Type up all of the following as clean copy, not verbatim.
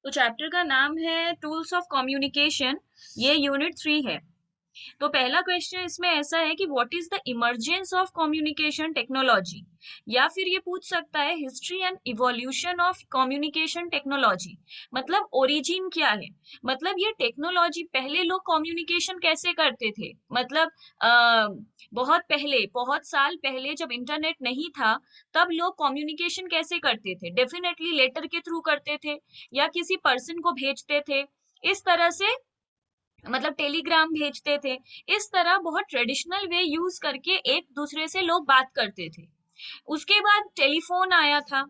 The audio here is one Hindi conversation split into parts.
तो चैप्टर का नाम है टूल्स ऑफ कम्युनिकेशन। ये यूनिट 3 है। तो पहला क्वेश्चन इसमें ऐसा है कि what is the emergence of communication technology, या फिर ये पूछ सकता है history and evolution of communication technology. मतलब ओरिजिन क्या है, मतलब ये टेक्नोलॉजी, पहले लोग कम्युनिकेशन कैसे करते थे। मतलब आ, बहुत पहले, बहुत साल पहले जब इंटरनेट नहीं था, तब लोग कम्युनिकेशन कैसे करते थे। डेफिनेटली लेटर के थ्रू करते थे या किसी पर्सन को भेजते थे, इस तरह से, मतलब टेलीग्राम भेजते थे। इस तरह बहुत ट्रेडिशनल वे यूज करके एक दूसरे से लोग बात करते थे। उसके बाद टेलीफोन आया था,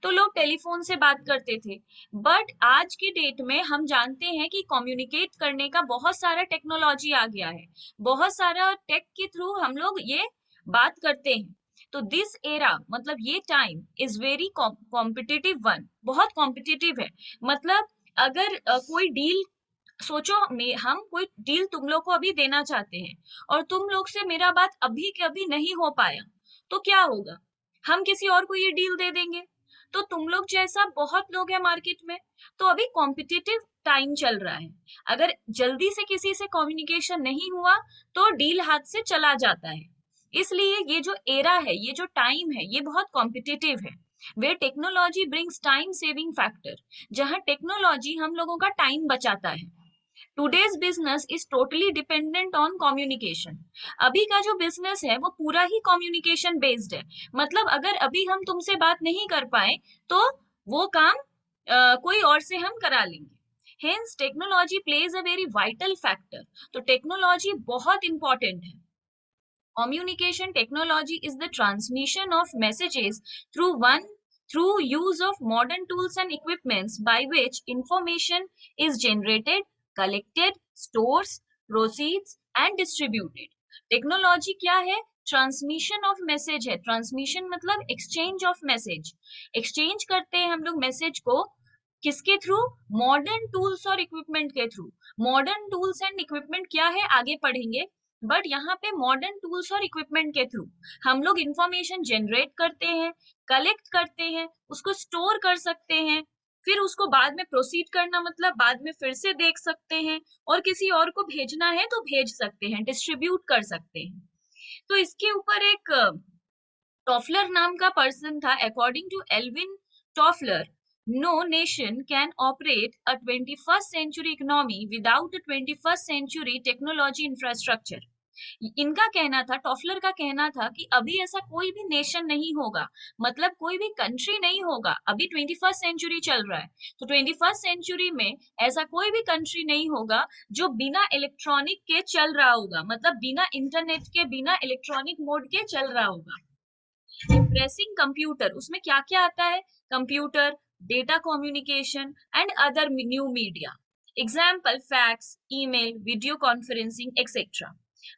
तो लोग टेलीफोन से बात करते थे। बट आज की डेट में हम जानते हैं कि कम्युनिकेट करने का बहुत सारा टेक्नोलॉजी आ गया है, बहुत सारा टेक के थ्रू हम लोग ये बात करते हैं। तो दिस एरा, मतलब ये time is very competitive one, बहुत कॉम्पिटिटिव है। मतलब अगर कोई डील, सोचो हम कोई डील तुम लोग को अभी देना चाहते हैं, और तुम लोग से मेरा बात अभी के अभी नहीं हो पाया, तो क्या होगा, हम किसी और को ये डील दे देंगे। तो तुम लोग जैसा बहुत लोग हैं मार्केट में, तो अभी कॉम्पिटिटिव टाइम चल रहा है। अगर जल्दी से किसी से कम्युनिकेशन नहीं हुआ, तो डील हाथ से चला जाता है। इसलिए ये जो एरा है, ये जो टाइम है, ये बहुत कॉम्पिटिटिव है। Way technology brings time saving factor, जहां टेक्नोलॉजी हम लोगों का टाइम बचाता है। Today's business is totally dependent on communication. अभी का जो बिजनेस है वो पूरा ही कम्युनिकेशन बेस्ड है। मतलब अगर अभी हम तुमसे बात नहीं कर पाए, तो वो काम कोई और से हम करा लेंगे। Hence technology plays a very vital factor. तो टेक्नोलॉजी बहुत इंपॉर्टेंट है। Communication technology is the transmission of messages through use of modern tools and equipments by which information is generated, collected, stores, proceeds and distributed. Technology क्या है? ट्रांसमिशन ऑफ मैसेज है। ट्रांसमिशन मतलब एक्सचेंज ऑफ मैसेज। एक्सचेंज करते हैं हम लोग मैसेज को, किसके थ्रू? मॉडर्न टूल्स और इक्विपमेंट के through. Modern tools and equipment क्या है आगे पढ़ेंगे, बट यहाँ पे मॉडर्न टूल्स और इक्विपमेंट के थ्रू हम लोग इंफॉर्मेशन जनरेट करते हैं, कलेक्ट करते हैं, उसको स्टोर कर सकते हैं, फिर उसको बाद में प्रोसीड करना, मतलब बाद में फिर से देख सकते हैं, और किसी और को भेजना है तो भेज सकते हैं, डिस्ट्रीब्यूट कर सकते हैं। तो इसके ऊपर एक टॉफलर नाम का पर्सन था। According to Alvin Toffler, no nation can operate a 21st century economy without a 21st century technology infrastructure. इनका कहना था, टॉफलर का कहना था कि अभी ऐसा कोई भी नेशन नहीं होगा, मतलब कोई भी कंट्री नहीं होगा। अभी 21st सेंचुरी चल रहा है, तो 21st सेंचुरी में ऐसा कोई भी कंट्री नहीं होगा जो बिना इलेक्ट्रॉनिक के चल रहा होगा, मतलब बिना इंटरनेट के, बिना इलेक्ट्रॉनिक मोड के चल रहा होगा। इम्प्रेसिंग कंप्यूटर, उसमें क्या क्या आता है? Computer, data communication and other new media. Example fax, email, video conferencing etcetera.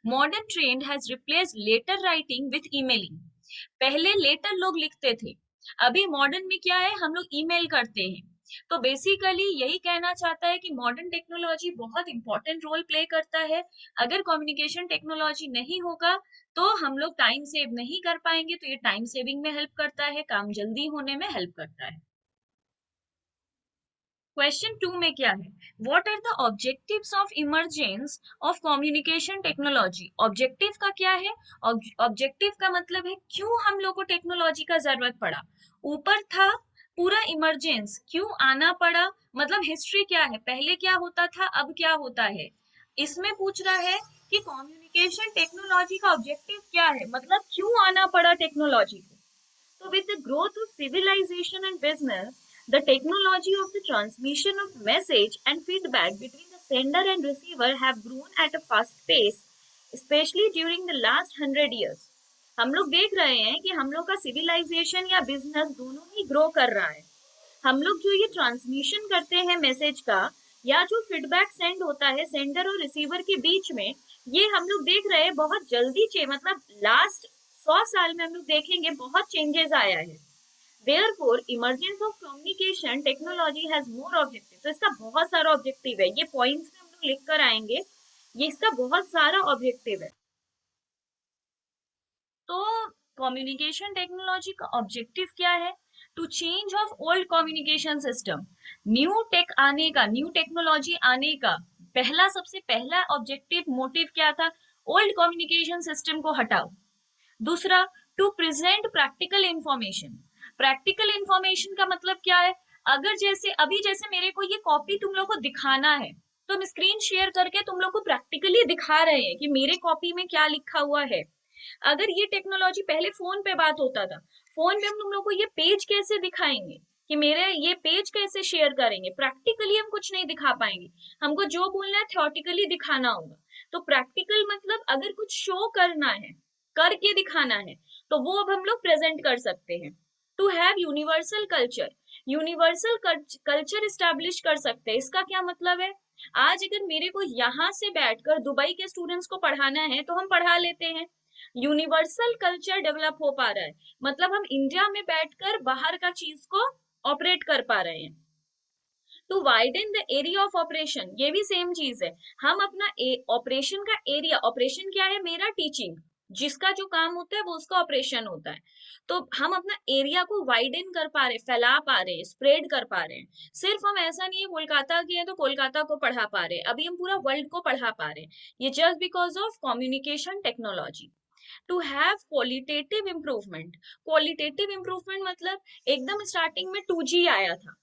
Modern trend has replaced letter writing with emailing. पहले लेटर लोग लिखते थे, अभी मॉडर्न में क्या है, हम लोग ईमेल करते हैं। तो बेसिकली यही कहना चाहता है कि मॉडर्न टेक्नोलॉजी बहुत इंपॉर्टेंट रोल प्ले करता है। अगर कम्युनिकेशन टेक्नोलॉजी नहीं होगा, तो हम लोग टाइम सेव नहीं कर पाएंगे। तो ये टाइम सेविंग में हेल्प करता है, काम जल्दी होने में हेल्प करता है। क्वेश्चन 2 में क्या है? What are the objectives of emergence of communication technology. Objective का क्या है? ऑब्जेक्टिव का मतलब है क्यों हम लोग को टेक्नोलॉजी का जरूरत पड़ा। ऊपर था पूरा इमरजेंस, क्यों आना पड़ा, मतलब हिस्ट्री क्या है, पहले क्या होता था, अब क्या होता है। इसमें पूछ रहा है कि कम्युनिकेशन टेक्नोलॉजी का ऑब्जेक्टिव क्या है, मतलब क्यों आना पड़ा टेक्नोलॉजी को। So with the growth of civilization and business, the technology of the transmission of message and feedback between the sender and receiver have grown at a fast pace, especially during the last 100 years. हम लोग देख रहे हैं कि हम लोग का सिविलाइजेशन या बिजनेस दोनों ही ग्रो कर रहा है। हम लोग जो ये ट्रांसमिशन करते हैं मैसेज का, या जो फीडबैक सेंड होता है सेंडर और रिसीवर के बीच में, ये हम लोग देख रहे हैं बहुत जल्दी मतलब लास्ट 100 साल में हम लोग देखेंगे बहुत चेंजेस आया है। Therefore, emergence of communication technology has more objectives. तो इसका बहुत सारा ऑब्जेक्टिव है, ये पॉइंट्स में हम लोग लिख कर आएंगे। ये इसका बहुत सारा ऑब्जेक्टिव है। तो कम्युनिकेशन टेक्नोलॉजी का ऑब्जेक्टिव क्या है? To change of old communication system. New tech आने का, न्यू टेक्नोलॉजी आने का पहला, सबसे पहला ऑब्जेक्टिव मोटिव क्या था? ओल्ड कम्युनिकेशन सिस्टम को हटाओ। दूसरा, to present practical information. Practical information का मतलब क्या है? अगर जैसे अभी जैसे मेरे को ये कॉपी तुम लोग को दिखाना है, तो हम स्क्रीन शेयर करके तुम लोग को प्रैक्टिकली दिखा रहे हैं कि मेरे कॉपी में क्या लिखा हुआ है। अगर ये टेक्नोलॉजी, पहले फोन पे बात होता था, फोन पे हम तुम लोग को ये पेज कैसे दिखाएंगे, कि मेरे ये पेज कैसे शेयर करेंगे? प्रैक्टिकली हम कुछ नहीं दिखा पाएंगे। हमको जो बोलना है थ्योरेटिकली दिखाना होगा। तो प्रैक्टिकल मतलब अगर कुछ शो करना है, करके दिखाना है, तो वो अब हम लोग प्रेजेंट कर सकते हैं। To have universal culture, universal culture establish कर सकते हैं। इसका क्या मतलब है? आज अगर मेरे को यहाँ से बैठकर दुबई के स्टूडेंट्स को पढ़ाना है तो हम पढ़ा लेते हैं, यूनिवर्सल कल्चर डेवलप हो पा रहा है, मतलब हम इंडिया में बैठकर बाहर का चीज को ऑपरेट कर पा रहे हैं। To widen the area of operation, ये भी सेम चीज है। हम अपना ऑपरेशन का एरिया, ऑपरेशन क्या है? मेरा टीचिंग, जिसका जो काम होता है वो उसका ऑपरेशन होता है। तो हम अपना एरिया को वाइडन कर पा रहे, फैला पा रहे, स्प्रेड कर पा रहे हैं। सिर्फ हम ऐसा नहीं है कोलकाता के हैं तो कोलकाता को पढ़ा पा रहे हैं, अभी हम पूरा वर्ल्ड को पढ़ा पा रहे हैं। ये just because of communication technology. To have qualitative improvement, qualitative improvement मतलब एकदम स्टार्टिंग में 2G आया था,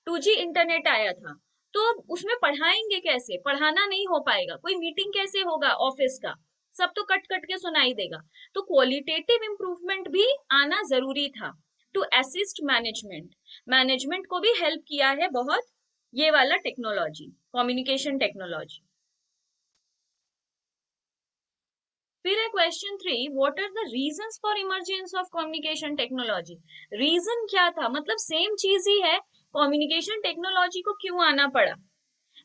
2G इंटरनेट आया था, तो उसमें पढ़ाएंगे कैसे? पढ़ाना नहीं हो पाएगा, कोई मीटिंग कैसे होगा ऑफिस का? सब तो कट कट के सुनाई देगा। तो क्वालिटेटिव इम्प्रूवमेंट भी आना जरूरी था। टू असिस्ट मैनेजमेंट, मैनेजमेंट को भी हेल्प किया है बहुत ये वाला टेक्नोलॉजी, कम्युनिकेशन टेक्नोलॉजी। फिर है question 3, what are the reasons for emergence of communication technology. Reason क्या था? मतलब सेम चीज ही है, कम्युनिकेशन टेक्नोलॉजी को क्यों आना पड़ा?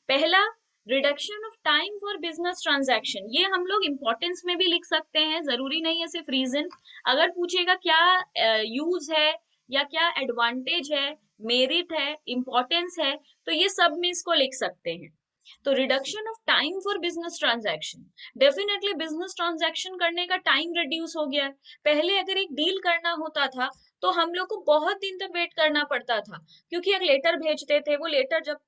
पहला, reduction of time for business transaction, ये हम लोग इंपॉर्टेंस में भी लिख सकते हैं, जरूरी नहीं है सिर्फ रीजन। अगर पूछेगा क्या यूज है या क्या एडवांटेज है, मेरिट है, इंपॉर्टेंस है, तो ये सब में इसको लिख सकते हैं। तो reduction of time for business transaction, definitely business transaction करने का टाइम रिड्यूस हो गया है। पहले अगर एक डील करना होता था तो हम लोग को बहुत दिन तक वेट करना पड़ता था, क्योंकि एक लेटर भेजते थे, वो लेटर जब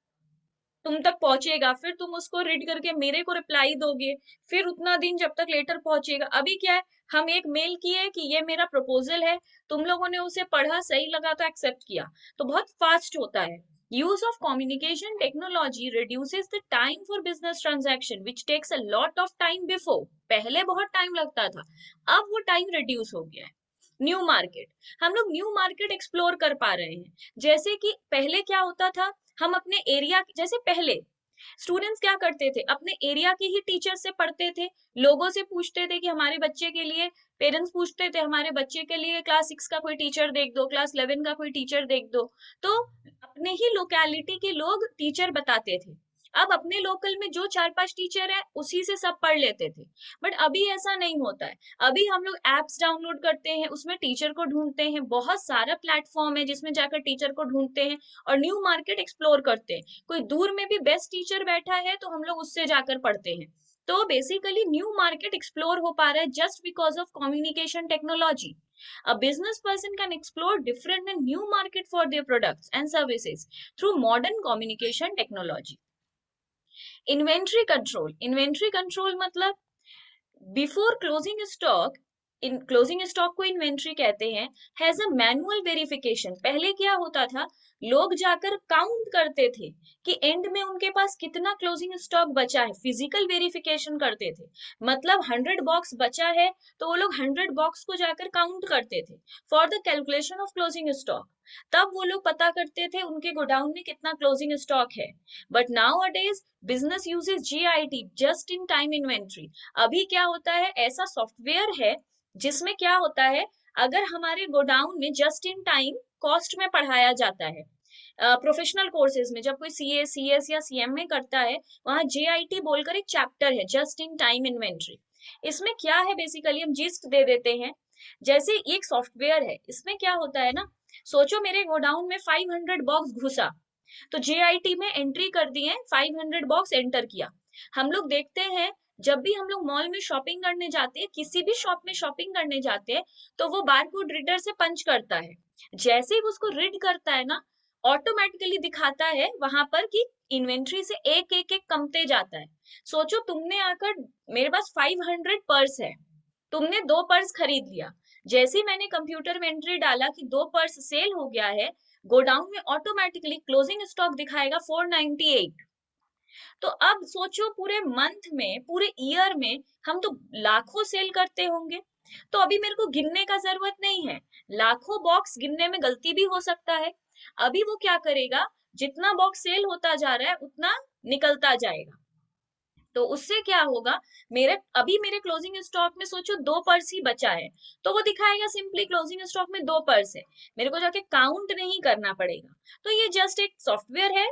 तुम तक पहुंचेगा, फिर तुम उसको रीड करके मेरे को रिप्लाई दोगे, फिर उतना दिन जब तक लेटर पहुंचेगा। अभी क्या है, हम एक मेल किए कि ये मेरा प्रपोजल है, तुम लोगों ने उसे पढ़ा, सही लगा तो एक्सेप्ट किया, तो बहुत फास्ट होता है। Use of communication technology reduces the time for business transaction which takes a lot of time before, पहले बहुत टाइम लगता था, अब वो टाइम रिड्यूस हो गया है। न्यू मार्केट, हम लोग न्यू मार्केट एक्सप्लोर कर पा रहे हैं। जैसे कि पहले क्या होता था, हम अपने एरिया, जैसे पहले स्टूडेंट्स क्या करते थे, अपने एरिया के ही टीचर से पढ़ते थे, लोगों से पूछते थे कि हमारे बच्चे के लिए, पेरेंट्स पूछते थे हमारे बच्चे के लिए क्लास 6 का कोई टीचर देख दो, क्लास 11 का कोई टीचर देख दो, तो अपने ही लोकेलिटी के लोग टीचर बताते थे। अब अपने लोकल में जो 4-5 टीचर है उसी से सब पढ़ लेते थे। बट अभी ऐसा नहीं होता है, अभी हम लोग एप्स डाउनलोड करते हैं, उसमें टीचर को ढूंढते हैं, बहुत सारा प्लेटफॉर्म है जिसमें जाकर टीचर को ढूंढते हैं और न्यू मार्केट एक्सप्लोर करते हैं। कोई दूर में भी बेस्ट टीचर बैठा है तो हम लोग उससे जाकर पढ़ते हैं। तो बेसिकली न्यू मार्केट एक्सप्लोर हो पा रहा है just because of communication technology. A business person can explore different and new market for their products and services through modern communication technology. Inventory control, inventory control मतलब बिफोर क्लोजिंग स्टॉक, इन क्लोजिंग स्टॉक को इन्वेंट्री कहते हैं, हैज अ मैनुअल वेरिफिकेशन। पहले क्या होता था, लोग जाकर काउंट करते थे कि एंड में उनके पास कितना क्लोजिंग स्टॉक बचा है, फिजिकल वेरिफिकेशन करते थे। मतलब 100 बॉक्स बचा है तो वो लोग 100 बॉक्स को जाकर काउंट करते थे for the calculation of closing stock. तब वो लोग पता करते थे उनके गोडाउन में कितना क्लोजिंग स्टॉक है। बट नाउ अडेज business uses GIT, just in time inventory. अभी क्या होता है, ऐसा सॉफ्टवेयर है जिसमें क्या होता है, अगर हमारे गोडाउन में जस्ट इन टाइम कॉस्ट में पढ़ाया जाता है, प्रोफेशनल कोर्सेज में जब कोई CA CS या CMA करता है, वहां JIT बोलकर एक चैप्टर है, जस्ट इन टाइम इन्वेंट्री। इसमें क्या है, बेसिकली हम जिस्ट दे देते हैं। जैसे एक सॉफ्टवेयर है, इसमें क्या होता है ना, सोचो मेरे गोडाउन में 500 बॉक्स घुसा, तो JIT में एंट्री कर दी है, 500 बॉक्स एंटर किया। हम लोग देखते हैं जब भी हम लोग मॉल में शॉपिंग करने जाते हैं, किसी भी शॉप में शॉपिंग करने जाते हैं, तो वो बारकोड रीडर से पंच करता है। जैसे ही वो उसको रीड करता है ना, ऑटोमेटिकली दिखाता है वहां पर कि इन्वेंट्री से एक एक एक कमते जाता है। सोचो तुमने आकर, मेरे पास 500 पर्स है, तुमने 2 पर्स खरीद लिया, जैसे ही मैंने कंप्यूटर में एंट्री डाला कि 2 पर्स सेल हो गया है, गोडाउन में ऑटोमेटिकली क्लोजिंग स्टॉक दिखाएगा 498। तो अब सोचो पूरे मंथ में, पूरे ईयर में हम तो लाखों सेल करते होंगे। तो अभी मेरे को गिनने का जरूरत नहीं है, लाखों बॉक्स गिनने में गलती भी हो सकता है। अभी वो क्या करेगा, जितना बॉक्स सेल होता जा रहा है उतना निकलता जाएगा। तो उससे क्या होगा, मेरे क्लोजिंग स्टॉक में सोचो 2 पर्स ही बचा है, तो वो दिखाएगा सिंपली क्लोजिंग स्टॉक में 2 पर्स है, मेरे को जाके काउंट नहीं करना पड़ेगा। तो ये जस्ट एक सॉफ्टवेयर है,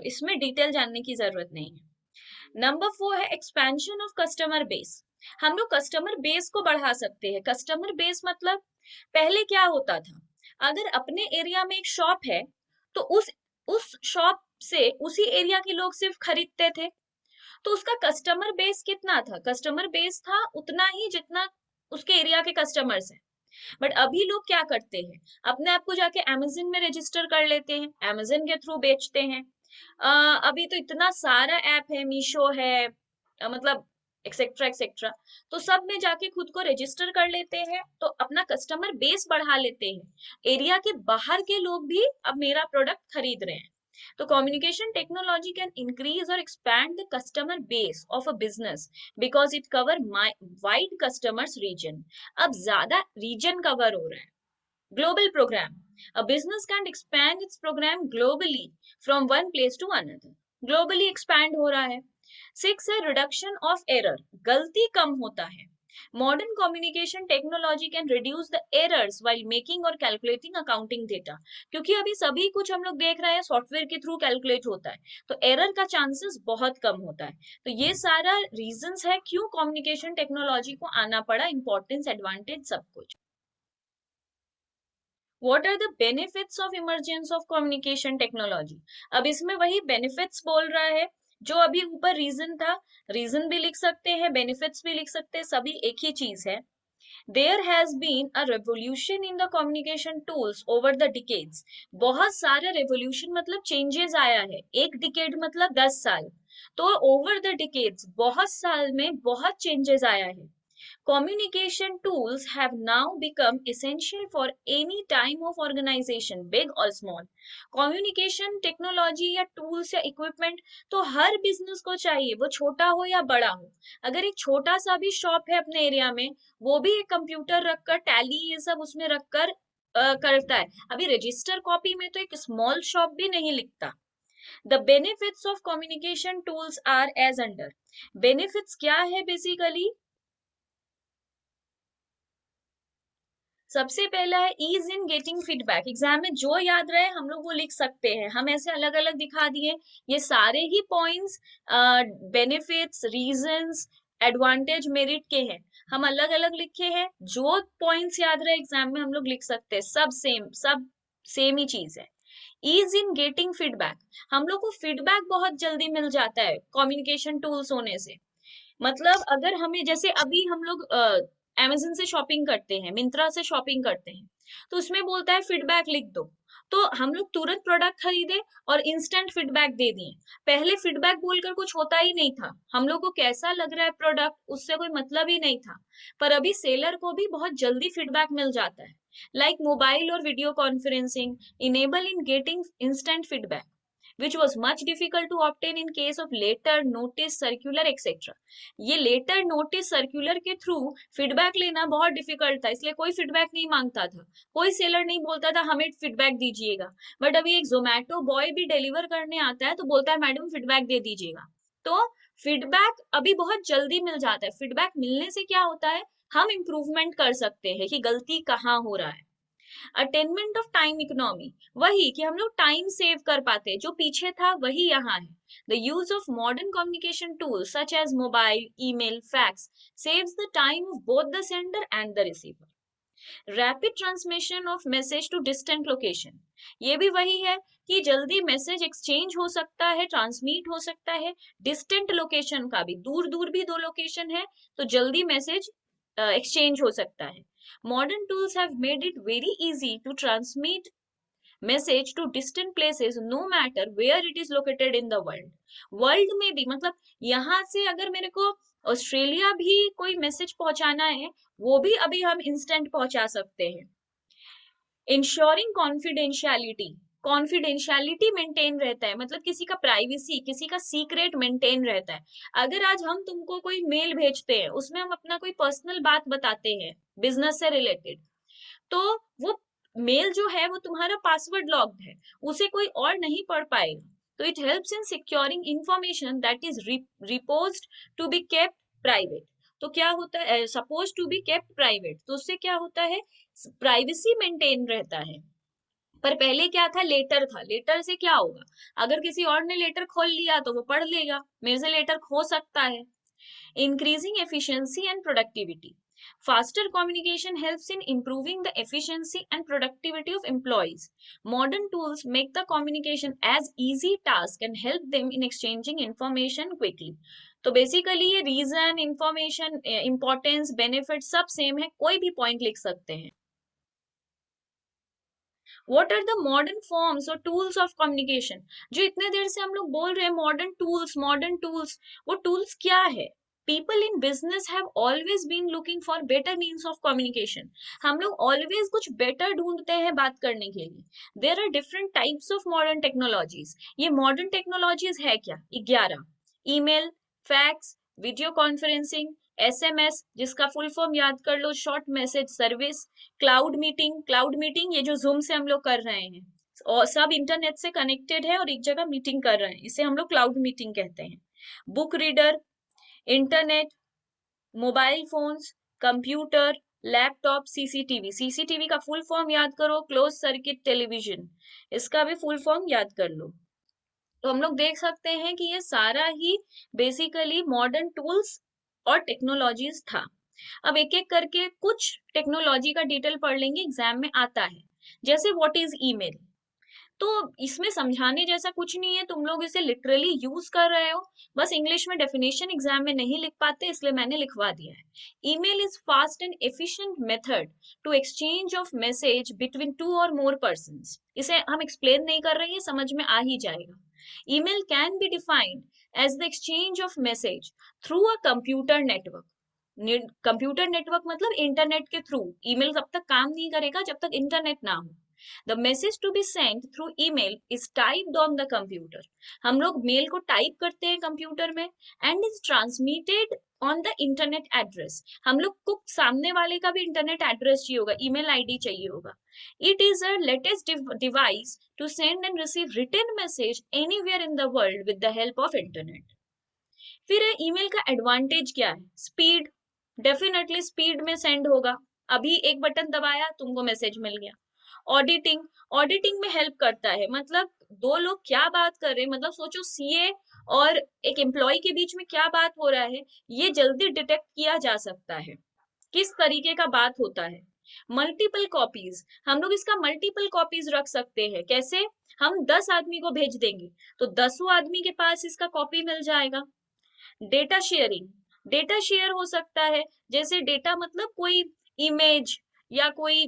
इसमें डिटेल जानने की जरूरत नहीं है। नंबर 4 है एक्सपेंशन ऑफ कस्टमर बेस। हम लोग कस्टमर बेस को बढ़ा सकते हैं। कस्टमर बेस मतलब, पहले क्या होता था, अगर अपने एरिया में एक शॉप है, तो उस शॉप से उसी एरिया के लोग सिर्फ खरीदते थे, तो उसका कस्टमर बेस कितना था, कस्टमर बेस था उतना ही जितना उसके एरिया के कस्टमर्स हैं। बट अभी लोग क्या करते हैं, अपने आप को जाके अमेजन में रजिस्टर कर लेते हैं, अमेजन के थ्रू बेचते हैं। अभी तो इतना सारा ऐप है, मीशो है, मतलब एक्सेट्रा एक्सेट्रा, तो सब में जाके खुद को रजिस्टर कर लेते हैं, तो अपना कस्टमर बेस बढ़ा लेते हैं। एरिया के बाहर के लोग भी अब मेरा प्रोडक्ट खरीद रहे हैं। तो communication technology can increase or expand the customer base of a business because it cover wide customers region. अब ज्यादा region cover हो रहा है। Global program. A business can expand its program globally from one place to another. Globally expand हो रहा है। 6 है reduction of error. गलती कम होता है। Modern communication technology can reduce the errors while making or calculating accounting data. क्योंकि अभी सभी कुछ हम लोग देख रहे हैं सॉफ्टवेयर के थ्रू कैलकुलेट होता है, तो एरर का चांसेस बहुत कम होता है। तो ये सारा रीजंस है क्यों कम्युनिकेशन टेक्नोलॉजी को आना पड़ा, इंपॉर्टेंस, एडवांटेज, सब कुछ। What are the benefits of emergence of communication technology? अब इसमें वही benefits बोल रहा है जो अभी ऊपर रीजन था, रीजन भी लिख सकते हैं, बेनिफिट्स भी लिख सकते हैं, सभी एक ही चीज है। There has been a revolution in the communication tools over the decades. बहुत सारे revolution मतलब changes आया है, एक decade मतलब 10 साल, तो over the decades बहुत साल में बहुत changes आया है। Communication tools have now become essential for any time of organization, big or small. Communication technology या tools या equipment तो हर business को चाहिए, वो छोटा हो या बड़ा हो। अगर एक छोटा सा भी शॉप है अपने एरिया में, वो भी एक कंप्यूटर रखकर, टैली ये सब उसमें रखकर करता है। अभी रजिस्टर कॉपी में तो एक स्मॉल शॉप भी नहीं लिखता। The benefits of communication tools are as under. Benefits क्या है बेसिकली, सबसे पहला है ease in getting feedback. Exam में जो याद रहे हम लोग वो लिख सकते हैं, हम ऐसे अलग अलग दिखा दिए, ये सारे ही points benefits, reasons, advantage, merit के हैं, हम अलग अलग लिखे हैं। जो पॉइंट्स याद रहे एग्जाम में हम लोग लिख सकते हैं, सब सेम ही चीज है। ईज इन गेटिंग फीडबैक, हम लोग को फीडबैक बहुत जल्दी मिल जाता है कम्युनिकेशन टूल्स होने से। मतलब अगर हमें, जैसे अभी हम लोग अमेजन से शॉपिंग करते हैं, मिंत्रा से शॉपिंग करते हैं, तो उसमें बोलता है फीडबैक लिख दो, तो हम लोग तुरंत प्रोडक्ट खरीदे और इंस्टेंट फीडबैक दे दिए। पहले फीडबैक बोलकर कुछ होता ही नहीं था, हम लोग को कैसा लग रहा है प्रोडक्ट उससे कोई मतलब ही नहीं था। पर अभी सेलर को भी बहुत जल्दी फीडबैक मिल जाता है। लाइक मोबाइल और video conferencing enable in getting instant feedback which was much difficult to obtain in case of letter, notice, circular, etc. ये लेटर, नोटिस, सर्कुलर के थ्रू फीडबैक लेना बहुत डिफिकल्ट था, इसलिए कोई फीडबैक नहीं मांगता था, कोई सेलर नहीं बोलता था हमें फीडबैक दीजिएगा। बट अभी एक जोमेटो बॉय भी डिलीवर करने आता है तो बोलता है मैडम फीडबैक दे दीजिएगा। तो फीडबैक अभी बहुत जल्दी मिल जाता है। फीडबैक मिलने से क्या होता है, हम इम्प्रूवमेंट कर सकते हैं कि गलती कहाँ हो रहा है। अटेनमेंट ऑफ टाइम इकोनॉमी, वही कि हम लोग टाइम सेव कर पाते, जो पीछे था वही यहाँ है। The use of modern communication tools such as mobile, email, fax saves the time of both the sender and the receiver. Rapid transmission of message to distant location, ये भी वही है कि जल्दी मैसेज एक्सचेंज हो सकता है, ट्रांसमिट हो सकता है, डिस्टेंट लोकेशन का भी, दूर दूर भी दो लोकेशन है तो जल्दी मैसेज एक्सचेंज हो सकता है. Modern tools have made it very easy to transmit message to distant places no matter where it is located in the world. World में भी, मतलब यहाँ से अगर मेरे को ऑस्ट्रेलिया भी कोई मैसेज पहुंचाना है, वो भी अभी हम इंस्टेंट पहुंचा सकते हैं. इंश्योरिंग कॉन्फिडेंशियलिटी, कॉन्फिडेंशियलिटी मेंटेन रहता है, मतलब किसी का प्राइवेसी, किसी का सीक्रेट मेंटेन रहता है. अगर आज हम तुमको कोई मेल भेजते हैं, उसमें हम अपना कोई पर्सनल बात बताते हैं बिजनेस से रिलेटेड, तो वो मेल जो है वो तुम्हारा पासवर्ड लॉक्ड है, उसे कोई और नहीं पढ़ पाएगा. तो it helps in securing information that is reposed to be kept private. तो क्या होता है, suppose to be kept private, तो उससे क्या होता है, प्राइवेसी मेंटेन रहता है. पर पहले क्या था, लेटर था. लेटर से क्या होगा, अगर किसी और ने लेटर खोल लिया तो वो पढ़ लेगा, मेरे से लेटर खो सकता है. Increasing efficiency and productivity. Faster communication helps in improving the efficiency and productivity of employees. Modern tools make the communication as easy task and help them in exchanging information quickly. तो बेसिकली ये रीजन, इंफॉर्मेशन, इंपॉर्टेंस, बेनिफिट सब सेम है, कोई भी पॉइंट लिख सकते हैं. What are the modern forms or tools of communication? जो इतने देर से हम लोग बोल रहे हैं मॉडर्न टूल्स, मॉडर्न टूल्स, वो टूल्स क्या है? People in business have always been looking for better means of communication. हम लोग always कुछ better ढूंढते हैं बात करने के लिए. There are different types of modern technologies. ये modern technologies है क्या? 11. Email, fax, video conferencing, SMS जिसका फुल फॉर्म याद कर लो, short message service, cloud meeting. Cloud meeting ये जो जूम से हम लोग कर रहे हैं, और सब इंटरनेट से कनेक्टेड है और एक जगह मीटिंग कर रहे हैं, इसे हम लोग क्लाउड मीटिंग कहते हैं. Book reader, internet, mobile phones, computer, laptop, CCTV. CCTV का फुल फॉर्म याद करो, क्लोज सर्किट टेलीविजन, इसका भी फुल फॉर्म याद कर लो. तो हम लोग देख सकते हैं कि ये सारा ही बेसिकली मॉडर्न टूल्स और टेक्नोलॉजीज था. अब एक एक करके कुछ टेक्नोलॉजी का डिटेल पढ़ लेंगे, एग्जाम में आता है. जैसे व्हाट इज ईमेल, तो इसमें समझाने जैसा कुछ नहीं है, तुम लोग इसे लिटरली यूज कर रहे हो, बस इंग्लिश में डेफिनेशन एग्जाम में नहीं लिख पाते इसलिए मैंने लिखवा दिया है. Email is fast and efficient method to exchange of message between two or more persons. इसे हम एक्सप्लेन नहीं कर रहे हैं, समझ में आ ही जाएगा. Email can be defined as the exchange of message through a computer network. Computer network मतलब इंटरनेट के थ्रू. ईमेल तब तक काम नहीं करेगा जब तक इंटरनेट ना हो. The message to be sent through email is typed on the computer. हम लोग मेल को टाइप करते हैं कंप्यूटर में, and is transmitted on the internet address. हम लोग को सामने वाले का भी इंटरनेट एड्रेस चाहिए होगा, ईमेल आईडी चाहिए होगा. It is a latest device to send and receive written message anywhere in the world with the help of internet. फिर ईमेल का एडवांटेज क्या है? स्पीड, डेफिनेटली स्पीड में सेंड होगा. अभी एक बटन दबाया, तुमको मैसेज मिल गया. ऑडिटिंग, ऑडिटिंग में हेल्प करता है, मतलब दो लोग क्या बात कर रहे हैं, मतलब सोचो सीए और एक एम्प्लॉय के बीच में क्या बात हो रहा है, ये जल्दी डिटेक्ट किया जा सकता है किस तरीके का बात होता है. मल्टीपल कॉपीज, हम लोग इसका मल्टीपल कॉपीज रख सकते हैं. कैसे? हम 10 आदमी को भेज देंगे तो 10 आदमी के पास इसका कॉपी मिल जाएगा. डेटा शेयरिंग, डेटा शेयर हो सकता है. जैसे डेटा मतलब कोई इमेज या कोई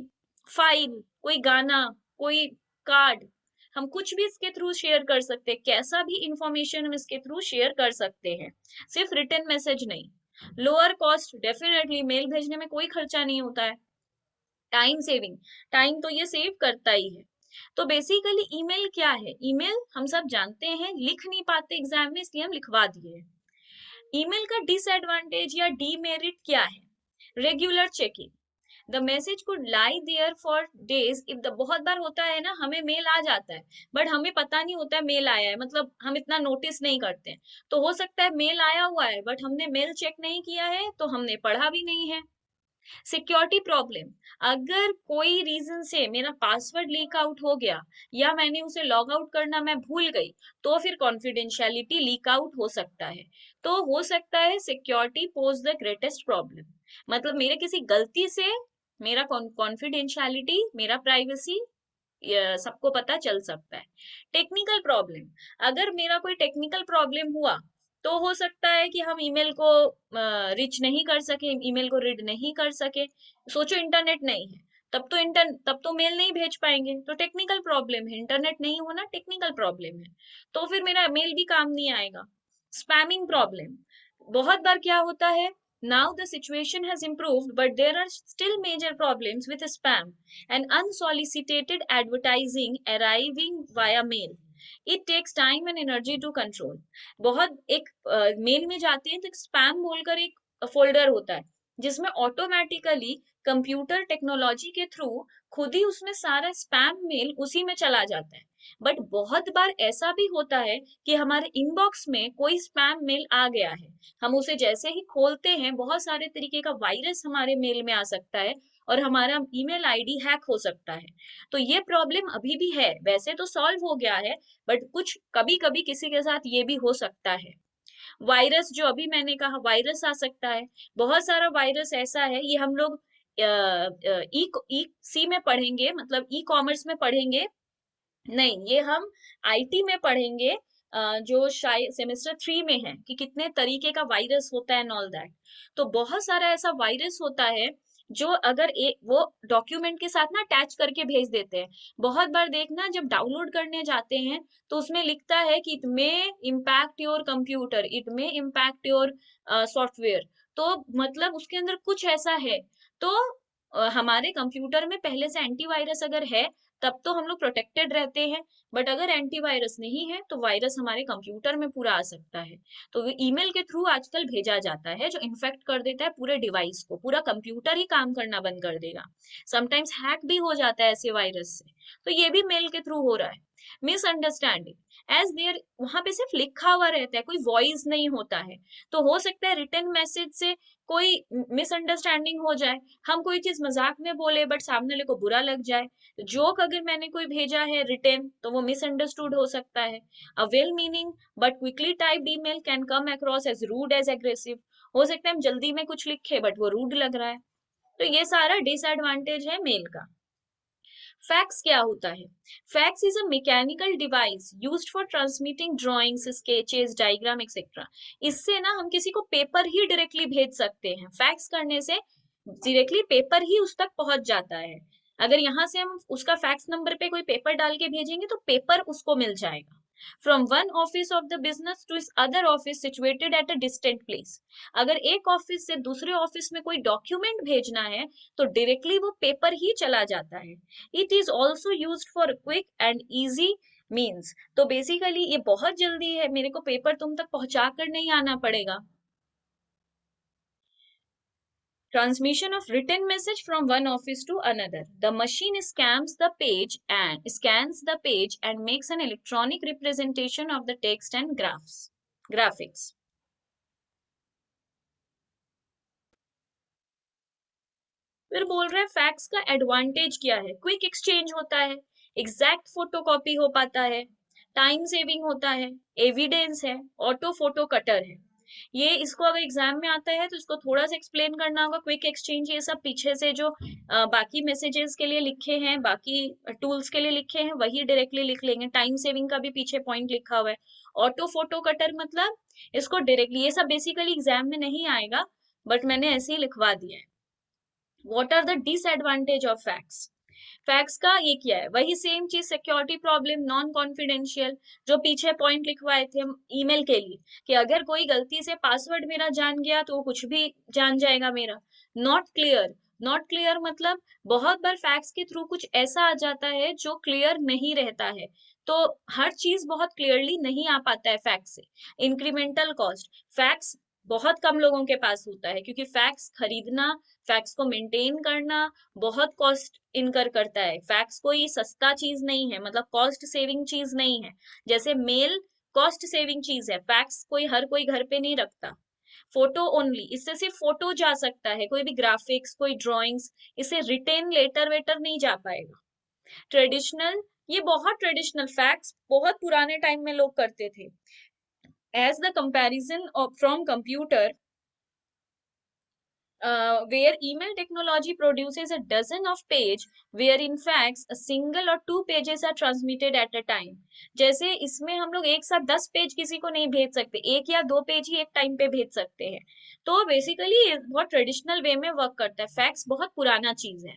फाइल, कोई गाना, कोई कार्ड, हम कुछ भी इसके थ्रू शेयर कर सकते हैं. कैसा भी इंफॉर्मेशन हम इसके थ्रू शेयर कर सकते हैं, सिर्फ रिटन मैसेज नहीं. लोअर कॉस्ट, डेफिनेटली मेल भेजने में कोई खर्चा नहीं होता है. टाइम सेविंग, टाइम तो ये सेव करता ही है. तो बेसिकली ईमेल क्या है? ईमेल हम सब जानते हैं, लिख नहीं पाते एग्जाम में इसलिए हम लिखवा दिए. ईमेल का डिसएडवांटेज या डीमेरिट क्या है? Regular checking, the message could lie there for days if the. बहुत बार होता है ना, हमें मेल आ जाता है बट हमें पता नहीं होता है मेल आया है, मतलब हम इतना नोटिस नहीं करते हैं. तो हो सकता है मेल आया हुआ है बट हमने मेल चेक नहीं किया है तो हमने पढ़ा भी नहीं है. सिक्योरिटी प्रॉब्लम, अगर कोई रीजन से मेरा पासवर्ड लीक आउट हो गया या मैंने उसे लॉग आउट करना मैं भूल गई, तो फिर कॉन्फिडेंशियलिटी लीक आउट हो सकता है. तो हो सकता है security pose the greatest problem, मतलब मेरे किसी गलती से मेरा कॉन्फिडेंशियलिटी, मेरा प्राइवेसी सबको पता चल सकता है। टेक्निकल प्रॉब्लम, अगर मेरा कोई टेक्निकल प्रॉब्लम हुआ तो हो सकता है कि हम ईमेल को रीच नहीं कर सके, ईमेल को रीड नहीं कर सके। सोचो इंटरनेट नहीं है, तब तो मेल नहीं भेज पाएंगे, तो टेक्निकल प्रॉब्लम है, इंटरनेट नहीं होना टेक्निकल प्रॉब्लम है, तो फिर मेरा मेल भी काम नहीं आएगा। स्पैमिंग प्रॉब्लम, बहुत बार क्या होता है, now the situation has improved but there are still major problems with spam and unsolicited advertising arriving via mail. It takes time and energy to control. बहुत एक मेल में जाते हैं तो एक स्पैम बोलकर एक फोल्डर होता है जिसमें ऑटोमेटिकली कंप्यूटर टेक्नोलॉजी के थ्रू खुद ही उसमें सारा स्पैम मेल उसी में चला जाता है। बट बहुत बार ऐसा भी होता है कि हमारे इनबॉक्स में कोई स्पैम मेल आ गया है, हम उसे जैसे ही खोलते हैं बहुत सारे तरीके का वायरस हमारे मेल में आ सकता है और हमारा ईमेल आईडी हैक हो सकता है। तो ये प्रॉब्लम अभी भी है, वैसे तो सॉल्व हो गया है बट कुछ कभी कभी किसी के साथ ये भी हो सकता है। वायरस, जो अभी मैंने कहा वायरस आ सकता है, बहुत सारा वायरस ऐसा है, ये हम लोग ई ई सी में पढ़ेंगे, मतलब ई कॉमर्स में पढ़ेंगे नहीं, ये हम आईटी में पढ़ेंगे, जो शायद सेमेस्टर 3 में है कि कितने तरीके का वायरस होता है एंड ऑल दैट। तो बहुत सारा ऐसा वायरस होता है जो अगर एक वो डॉक्यूमेंट के साथ ना अटैच करके भेज देते हैं। बहुत बार देखना जब डाउनलोड करने जाते हैं तो उसमें लिखता है कि it may impact your computer, it may impact your software, तो मतलब उसके अंदर कुछ ऐसा है। तो हमारे कंप्यूटर में पहले से एंटीवायरस अगर है तब तो हम लोग प्रोटेक्टेड रहते हैं, बट अगर एंटीवायरस नहीं है तो वायरस हमारे कंप्यूटर में पूरा आ सकता है। तो वो ईमेल के थ्रू आजकल भेजा जाता है जो इन्फेक्ट कर देता है पूरे डिवाइस को, पूरा कंप्यूटर ही काम करना बंद कर देगा। समटाइम्स हैक भी हो जाता है ऐसे वायरस से, तो ये भी मेल के थ्रू हो रहा है। मिसअंडरस्टैंडिंग, एज देयर वहां पे सिर्फ लिखा हुआ रहता है, कोई वॉइस नहीं होता है, तो हो सकता है रिटर्न मैसेज से कोई मिसअंडरस्टैंडिंग हो जाए, हम कोई चीज मजाक में बोले बट सामने वाले को बुरा लग जाए। जोक अगर मैंने कोई भेजा है रिटर्न तो वो मिसअंडरस्टूड हो सकता है। A well meaning but quickly typed email can come across as rude as aggressive, हो सकता है हम जल्दी में कुछ लिखे बट वो रूड लग रहा है। तो ये सारा डिसएडवांटेज है मेल का। फैक्स क्या होता है? Fax is a mechanical device used for transmitting drawings, sketches, diagram etcetera. इससे ना हम किसी को पेपर ही डायरेक्टली भेज सकते हैं, फैक्स करने से डायरेक्टली पेपर ही उस तक पहुंच जाता है। अगर यहाँ से हम उसका फैक्स नंबर पे कोई पेपर डाल के भेजेंगे तो पेपर उसको मिल जाएगा। From one office of the business to other office situated at a distant place, अगर एक ऑफिस से दूसरे ऑफिस में कोई डॉक्यूमेंट भेजना है तो डायरेक्टली वो पेपर ही चला जाता है। It is also use for quick and easy means, तो बेसिकली ये बहुत जल्दी है, मेरे को पेपर तुम तक पहुंचा कर नहीं आना पड़ेगा। Transmission of written message from one office to another. The machine scans the page and makes an electronic representation of the text and graphics. फिर बोल रहे हैं फैक्स का एडवांटेज क्या है? क्विक एक्सचेंज होता है, एग्जैक्ट फोटो कॉपी हो पाता है, टाइम सेविंग होता है, एविडेंस है, ऑटो फोटो कटर है। ये इसको अगर एग्जाम में आता है तो इसको थोड़ा सा एक्सप्लेन करना होगा। क्विक एक्सचेंज ये सब पीछे से जो बाकी मैसेजेस के लिए लिखे हैं, बाकी टूल्स के लिए लिखे हैं वही डायरेक्टली लिख लेंगे। टाइम सेविंग का भी पीछे पॉइंट लिखा हुआ है। ऑटो फोटो कटर मतलब इसको डायरेक्टली, ये सब बेसिकली एग्जाम में नहीं आएगा बट मैंने ऐसे ही लिखवा दिया है। What are the disadvantage of fax? Fax का ये क्या है, वही सेम चीज, सिक्योरिटी प्रॉब्लम, नॉन कॉन्फिडेंशियल, जो पीछे पॉइंट लिखवाए थे हम ईमेल के लिए कि अगर कोई गलती से पासवर्ड मेरा जान गया तो वो कुछ भी जान जाएगा मेरा। नॉट क्लियर, नॉट क्लियर मतलब बहुत बार फैक्स के थ्रू कुछ ऐसा आ जाता है जो क्लियर नहीं रहता है, तो हर चीज बहुत क्लियरली नहीं आ पाता है फैक्स से। इंक्रीमेंटल कॉस्ट, फैक्स बहुत कम लोगों के पास होता है क्योंकि फैक्स खरीदना, फैक्स को मेंटेन करना बहुत कॉस्ट इनकर करता है। फैक्स कोई सस्ता चीज नहीं है, मतलब कॉस्ट सेविंग चीज नहीं है। जैसे मेल कॉस्ट सेविंग चीज है, फैक्स कोई हर कोई घर पे नहीं रखता। फोटो ओनली, इससे सिर्फ फोटो जा सकता है, कोई भी ग्राफिक्स, कोई ड्राइंग्स, इससे रिटेन लेटर वेटर नहीं जा पाएगा। ट्रेडिशनल, ये बहुत ट्रेडिशनल, फैक्स बहुत पुराने टाइम में लोग करते थे। As the comparison from computer, where email technology produces a dozen of page where in fact a single or two pages are transmitted at a time. जैसे इसमें हम लोग एक साथ 10 पेज किसी को नहीं भेज सकते, एक या दो पेज ही एक टाइम पे भेज सकते हैं. तो बेसिकली बहुत ट्रेडिशनल वे में वर्क करता है. फैक्स बहुत पुराना चीज है.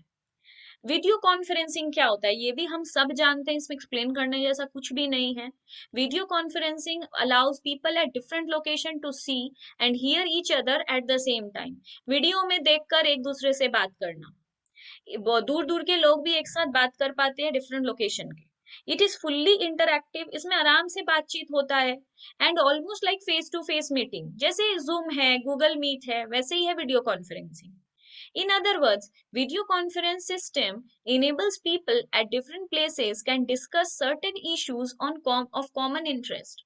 वीडियो कॉन्फ्रेंसिंग क्या होता है ये भी हम सब जानते हैं, इसमें एक्सप्लेन करने जैसा कुछ भी नहीं है. Video conferencing allows people at different location to see and hear each other at the same time. Video में देखकर एक दूसरे से बात करना. दूर दूर के लोग भी एक साथ बात कर पाते हैं डिफरेंट लोकेशन के. इट इज फुल्ली इंटरैक्टिव, इसमें आराम से बातचीत होता है. And almost like face to face meeting, जैसे जूम है, गूगल मीट है, वैसे ही है video conferencing. In other words, video conference system enables people at different places can discuss certain issues of common interest.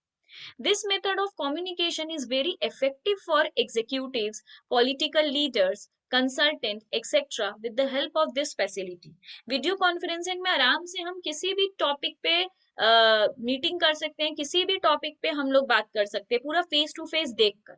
This method of communication is very effective for executives, political leaders, consultant, etc. with the help of this facility. Video conferencing में आराम से हम किसी भी टॉपिक पे मीटिंग कर सकते हैं, किसी भी टॉपिक पे हम लोग बात कर सकते हैं, पूरा फेस टू फेस देखकर.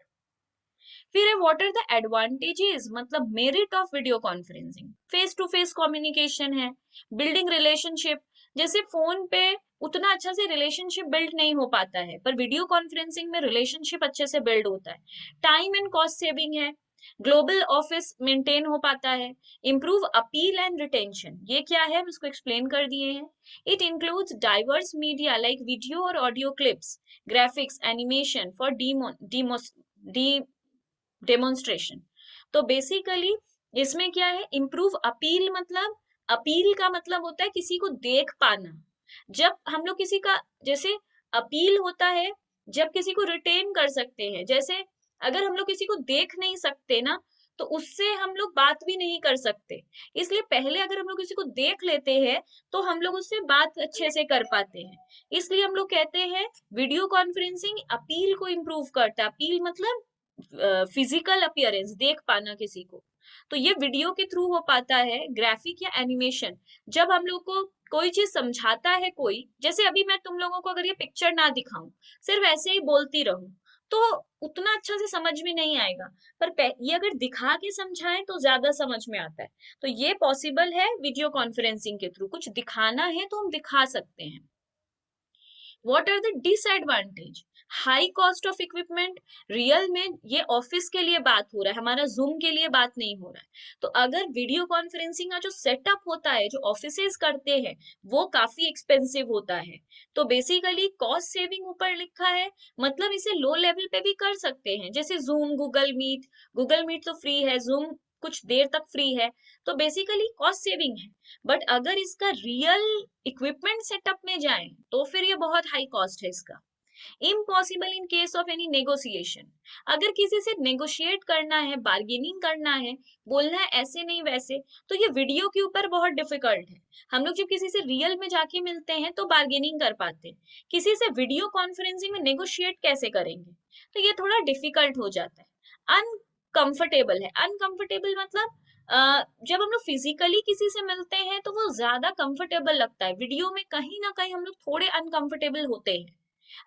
फिर है व्हाट आर द एडवांटेजेस, मतलब merit of video conferencing. Face to face communication है, बिल्डिंग रिलेशनशिप. जैसे फोन पे उतना अच्छा से रिलेशनशिप बिल्ड नहीं हो पाता है, पर वीडियो कॉन्फ्रेंसिंग में रिलेशनशिप अच्छे से बिल्ड होता है. टाइम एंड कॉस्ट सेविंग है, ग्लोबल ऑफिस मेंटेन हो पाता है. इम्प्रूव अपील एंड रिटेंशन, ये क्या है हम इसको एक्सप्लेन कर दिए हैं. It includes diverse media like video और audio clips, graphics, animation for demonstration. तो बेसिकली इसमें क्या है, इम्प्रूव अपील, मतलब अपील का मतलब होता है किसी को देख पाना. जब हम लोग किसी का, जैसे अपील होता है जब किसी को रिटेन कर सकते हैं. जैसे अगर हम लोग किसी को देख नहीं सकते ना, तो उससे हम लोग बात भी नहीं कर सकते. इसलिए पहले अगर हम लोग किसी को देख लेते हैं तो हम लोग उससे बात अच्छे से कर पाते हैं. इसलिए हम लोग कहते हैं वीडियो कॉन्फ्रेंसिंग अपील को इम्प्रूव करता है. अपील मतलब फिजिकल अपीयरेंस, देख पाना किसी को. तो ये वीडियो के थ्रू हो पाता है. ग्राफिक या एनिमेशन, जब हम लोग को कोई चीज समझाता है कोई, जैसे अभी मैं तुम लोगों को अगर ये पिक्चर ना दिखाऊं, सिर्फ ऐसे ही बोलती रहूं, तो उतना अच्छा से समझ में नहीं आएगा. पर ये अगर दिखा के समझाएं तो ज्यादा समझ में आता है. तो ये पॉसिबल है वीडियो कॉन्फ्रेंसिंग के थ्रू. कुछ दिखाना है तो हम दिखा सकते हैं. What are the disadvantage? High cost of equipment. Real में ये ऑफिस के लिए बात हो रहा है, हमारा जूम के लिए बात नहीं हो रहा है. तो अगर वीडियो कॉन्फ्रेंसिंग का जो सेटअप होता है, जो ऑफिसेज करते हैं, वो काफी एक्सपेंसिव होता है. तो बेसिकली कॉस्ट सेविंग ऊपर लिखा है, मतलब इसे लो लेवल पे भी कर सकते हैं, जैसे Zoom, Google Meet. Google Meet तो फ्री है, जूम कुछ देर तक फ्री है. तो बेसिकली कॉस्ट सेविंग है. बट अगर इसका रियल इक्विपमेंट सेटअप में जाए तो फिर ये बहुत हाई कॉस्ट है इसका. Impossible in case of any negotiation. अगर किसी से नेगोशिएट करना है, बार्गेनिंग करना है, बोलना है ऐसे नहीं वैसे, तो ये वीडियो के ऊपर बहुत डिफिकल्ट है. हम लोग जब किसी से रियल में जाके मिलते हैं तो बार्गेनिंग कर पाते हैं. किसी से वीडियो कॉन्फ्रेंसिंग में नेगोशिएट कैसे करेंगे, तो ये थोड़ा डिफिकल्ट हो जाता है. अनकंफर्टेबल है. अनकंफर्टेबल मतलब जब हम लोग फिजिकली किसी से मिलते हैं तो वो ज्यादा कंफर्टेबल लगता है. वीडियो में कहीं ना कहीं हम लोग थोड़े अनकंफर्टेबल होते हैं.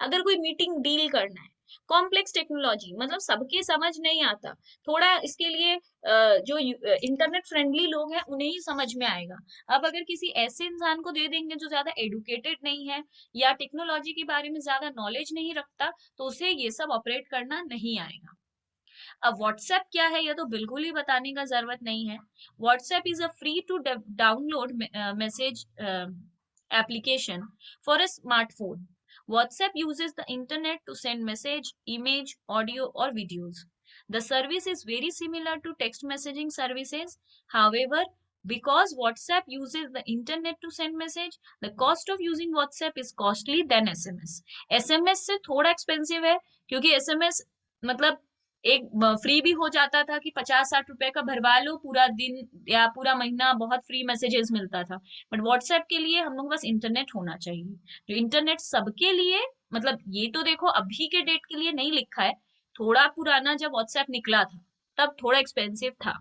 अगर कोई मीटिंग डील करना है, कॉम्प्लेक्स टेक्नोलॉजी मतलब सबके समझ नहीं आता, थोड़ा इसके लिए जो इंटरनेट फ्रेंडली लोग हैं उन्हें ही समझ में आएगा. अब अगर किसी ऐसे इंसान को दे देंगे जो ज्यादा एडुकेटेड नहीं है या टेक्नोलॉजी के बारे में ज्यादा नॉलेज नहीं रखता, तो उसे ये सब ऑपरेट करना नहीं आएगा. अब व्हाट्सएप क्या है ये तो बिल्कुल ही बताने का जरूरत नहीं है. WhatsApp is a free to download message application for a smartphone. WhatsApp uses the internet to send message, image, audio or videos. The service is very similar to text messaging services. However, because WhatsApp uses the internet to send message, the cost of using WhatsApp is costly than SMS. SMS से थोड़ा expensive है, क्योंकि SMS मतलब एक फ्री भी हो जाता था कि 50-60 रुपए का भरवा लो, पूरा दिन या पूरा महीना बहुत फ्री मैसेजेस मिलता था. बट व्हाट्सएप के लिए हम लोग बस इंटरनेट होना चाहिए. जो इंटरनेट सबके लिए, मतलब ये तो देखो अभी के डेट के लिए नहीं लिखा है, थोड़ा पुराना जब व्हाट्सएप निकला था तब थोड़ा एक्सपेंसिव था.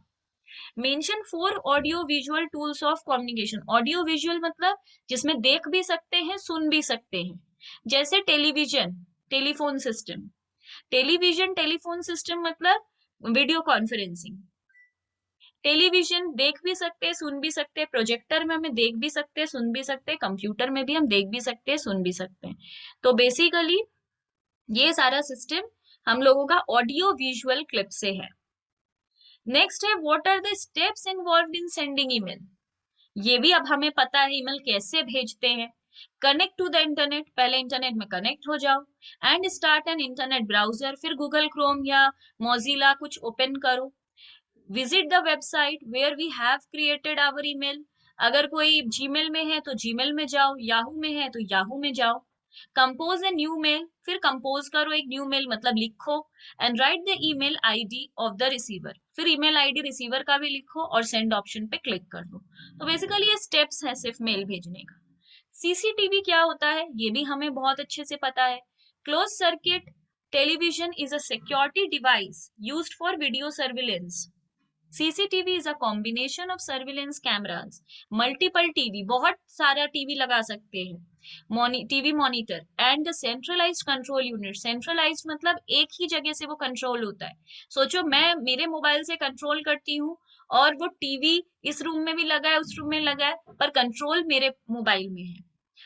Mention 4 audio visual tools of communication. Audio visual मतलब जिसमें देख भी सकते हैं, सुन भी सकते हैं. जैसे television, telephone system. Television telephone system मतलब वीडियो कॉन्फ्रेंसिंग. टेलीविजन देख भी सकते हैं, सुन भी सकते हैं, प्रोजेक्टर में हमें देख भी सकते हैं, सुन भी सकते हैं, कंप्यूटर में भी हम देख भी सकते हैं, सुन भी सकते हैं। तो बेसिकली ये सारा सिस्टम हम लोगों का ऑडियो विजुअल क्लिप से है। नेक्स्ट है, what are the steps involved in sending email. ये भी अब हमें पता है ईमेल कैसे भेजते हैं। कनेक्ट टू द इंटरनेट, पहले इंटरनेट में कनेक्ट हो जाओ and start an internet browser, फिर गूगल क्रोम या मोजिला कुछ ओपन करो। Visit the website where we have created our email, अगर कोई जीमेल में है तो जीमेल में जाओ, याहू में है तो याहू में जाओ। कंपोज ए न्यू मेल, फिर कंपोज करो एक न्यू मेल, मतलब लिखो। And right the email ID of the receiver, फिर ईमेल आईडी रिसीवर का भी लिखो और सेंड ऑप्शन पे क्लिक कर दो। तो बेसिकली ये स्टेप्स है सिर्फ मेल भेजने का। सीसीटीवी क्या होता है ये भी हमें बहुत अच्छे से पता है। Close circuit television is a security device used for video surveillance. CCTV is a combination of surveillance cameras, multiple TV, बहुत सारा टीवी लगा सकते हैं, TV monitor and the centralised control unit. Centralised मतलब एक ही जगह से वो कंट्रोल होता है। सोचो मैं मेरे मोबाइल से कंट्रोल करती हूँ और वो टीवी इस रूम में भी लगा है, उस रूम में लगा है, पर कंट्रोल मेरे मोबाइल में है।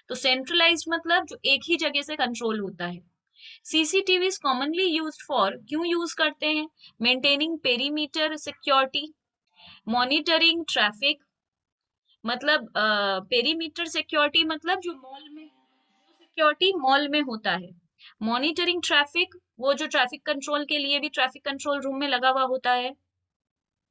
तो सेंट्रलाइज्ड मतलब जो एक ही जगह से कंट्रोल होता है। CCTV is commonly used for, क्यों यूज करते हैं, maintaining perimeter security, monitoring traffic, मतलब पेरीमीटर सिक्योरिटी मतलब जो मॉल में, जो सिक्योरिटी मॉल में होता है। मॉनिटरिंग ट्रैफिक, वो जो ट्रैफिक कंट्रोल के लिए भी ट्रैफिक कंट्रोल रूम में लगा हुआ होता है।